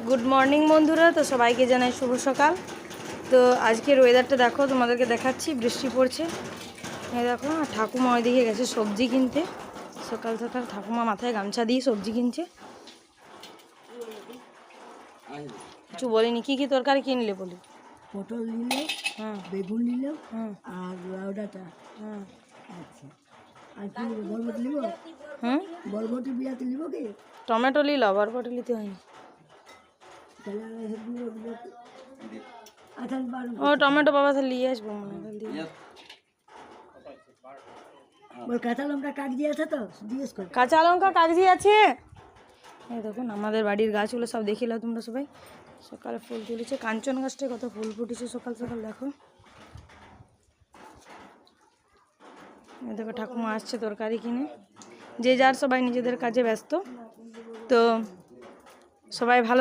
Good morning বন্ধুরা, তো সবাইকে জানাই শুভ সকাল। তো আজকের ওয়েদারটা দেখো, তোমাদেরকে দেখাচ্ছি। বৃষ্টি পড়ছে, এই দেখো। আর ঠাকুমা ওইদিকে গেছে সবজি কিনতে। সকাল সকাল ঠাকুমা মাথায় গামছা দিয়ে সবজি কিনছে। কিছু বলিনি, কি কি তরকারি কিনলে বলি? পটল নিলে, বেগুন নিলে, আর লাউ ডাঁটা। আচ্ছা, আর কি নিব? বরবটি নিব? বরবটি বিলাতি নিব কি? টমেটো নিলাম, বরবটি নিতে হয়নি। ও টমেটো বাবা তাহলে নিয়ে আসবো মনে হয়। কাঁচা লঙ্কা কাগজি আছে তো, জিজ্ঞেস কর। কাঁচা লঙ্কা কাগজি আছে। এই দেখুন আমাদের বাড়ির গাছগুলো সব দেখিলা তোমরা সবাই। সকালে ফুল তুলেছে, কাঞ্চন গাছটায় কত ফুল ফুটেছে সকাল সকাল দেখো। এই দেখো ঠাকুমা আসছে তরকারি কিনে। যে যার সবাই নিজেদের কাজে ব্যস্ত। তো সবাই ভালো